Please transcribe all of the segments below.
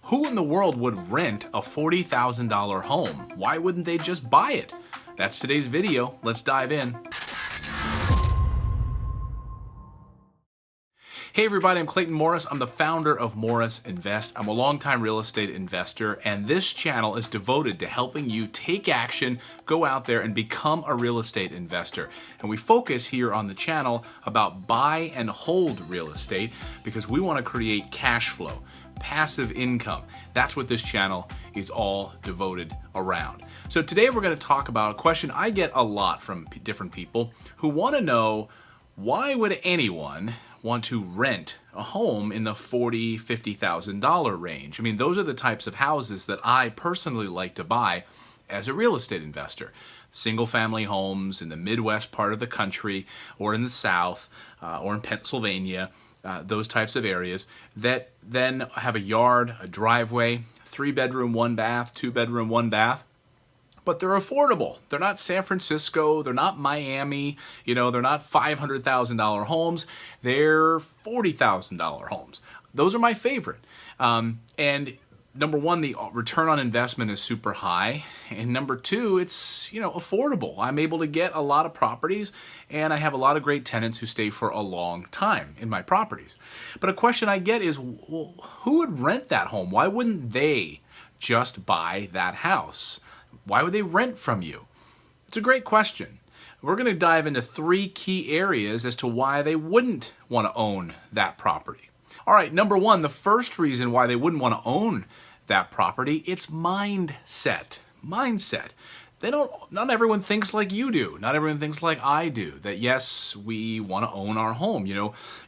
Who in the world would rent a $40,000 home? Why wouldn't they just buy it? That's today's video. Let's dive in. Hey everybody, I'm Clayton Morris. I'm the founder of Morris Invest. I'm a longtime real estate investor, and this channel is devoted to helping you take action, go out there and become a real estate investor. And we focus here on the channel about buy and hold real estate because we want to create cash flow, passive income. That's what this channel is all devoted around. So today we're going to talk about a question I get a lot from different people who want to know, why would anyone want to rent a home in the $40,000, $50,000 range? I mean, those are the types of houses that I personally like to buy as a real estate investor. Single family homes in the Midwest part of the country, or in the South, or in Pennsylvania, those types of areas that then have a yard, a driveway, 3-bedroom, 1-bath, 2-bedroom, 1-bath. But they're affordable. They're not San Francisco, they're not Miami, they're not $500,000 homes, they're $40,000 homes. Those are my favorite. And number one, the return on investment is super high. And number two, it's, affordable. I'm able to get a lot of properties, and I have a lot of great tenants who stay for a long time in my properties. But a question I get is, well, who would rent that home? Why wouldn't they just buy that house? Why would they rent from you? It's a great question. We're going to dive into 3 key areas as to why they wouldn't want to own that property. All right, number one, the first reason why they wouldn't want to own that property, it's mindset. Mindset. Not everyone thinks like you do. Not everyone thinks like I do, that yes, we want to own our home.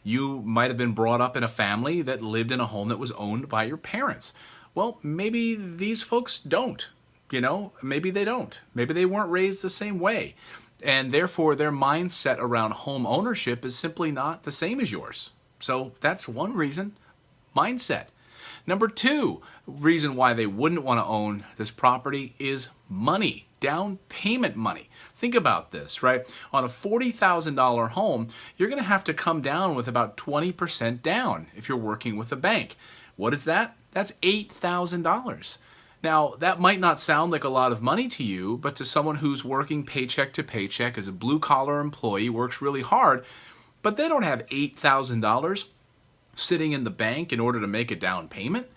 You might have been brought up in a family that lived in a home that was owned by your parents. Well, maybe these folks don't. Maybe they don't. Maybe they weren't raised the same way. And therefore, their mindset around home ownership is simply not the same as yours. So that's one reason, mindset. Number 2 reason why they wouldn't want to own this property is money, down payment money. Think about this, right? On a $40,000 home, you're going to have to come down with about 20% down if you're working with a bank. What is that? That's $8,000. Now, that might not sound like a lot of money to you, but to someone who's working paycheck to paycheck as a blue-collar employee, works really hard, but they don't have $8,000 sitting in the bank in order to make a down payment.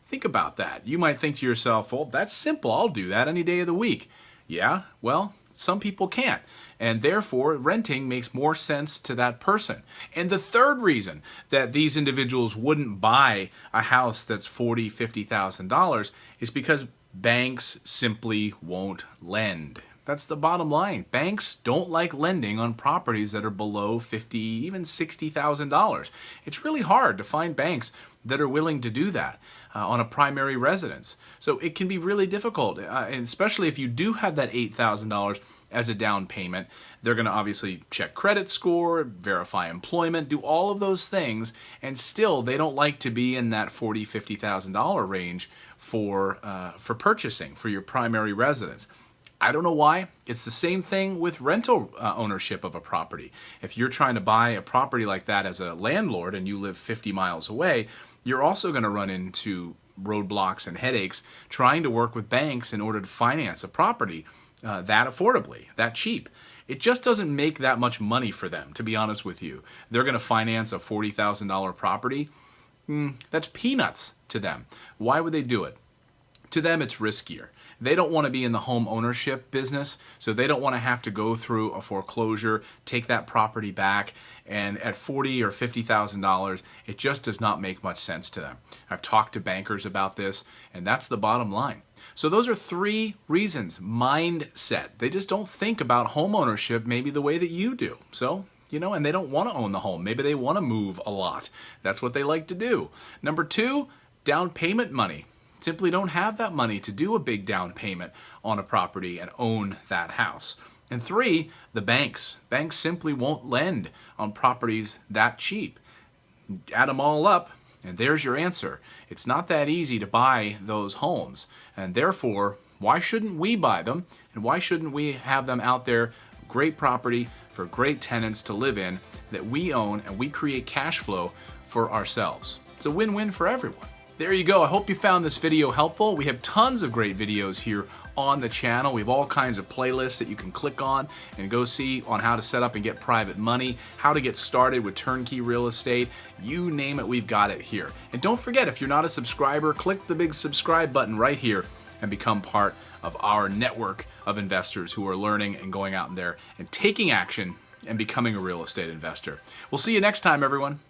Think about that. You might think to yourself, well, that's simple. I'll do that any day of the week. Yeah, well, some people can't. And therefore, renting makes more sense to that person. And the third reason that these individuals wouldn't buy a house that's $40,000, $50,000 is because banks simply won't lend. That's the bottom line. Banks don't like lending on properties that are below $50,000, even $60,000. It's really hard to find banks that are willing to do that on a primary residence. So it can be really difficult, and especially if you do have that $8,000 as a down payment. They're going to obviously check credit score, verify employment, do all of those things, and still they don't like to be in that $40,000, $50,000 range for purchasing for your primary residence. I don't know why. It's the same thing with rental ownership of a property. If you're trying to buy a property like that as a landlord and you live 50 miles away, you're also going to run into roadblocks and headaches trying to work with banks in order to finance a property that affordably, that cheap. It just doesn't make that much money for them, to be honest with you. They're going to finance a $40,000 property. That's peanuts to them. Why would they do it? To them, it's riskier. They don't want to be in the home ownership business, so they don't want to have to go through a foreclosure, take that property back, and at $40,000 or $50,000, it just does not make much sense to them. I've talked to bankers about this, and that's the bottom line. So those are 3 reasons. Mindset. They just don't think about home ownership maybe the way that you do. So, and they don't want to own the home. Maybe they want to move a lot. That's what they like to do. Number 2, down payment money. Simply don't have that money to do a big down payment on a property and own that house. And 3, the banks. Banks simply won't lend on properties that cheap. Add them all up, and there's your answer. It's not that easy to buy those homes, and therefore, why shouldn't we buy them, and why shouldn't we have them out there, great property for great tenants to live in that we own, and we create cash flow for ourselves. It's a win-win for everyone. There you go. I hope you found this video helpful. We have tons of great videos here on the channel. We have all kinds of playlists that you can click on and go see on how to set up and get private money, how to get started with turnkey real estate. You name it, we've got it here. And don't forget, if you're not a subscriber, click the big subscribe button right here and become part of our network of investors who are learning and going out in there and taking action and becoming a real estate investor. We'll see you next time, everyone.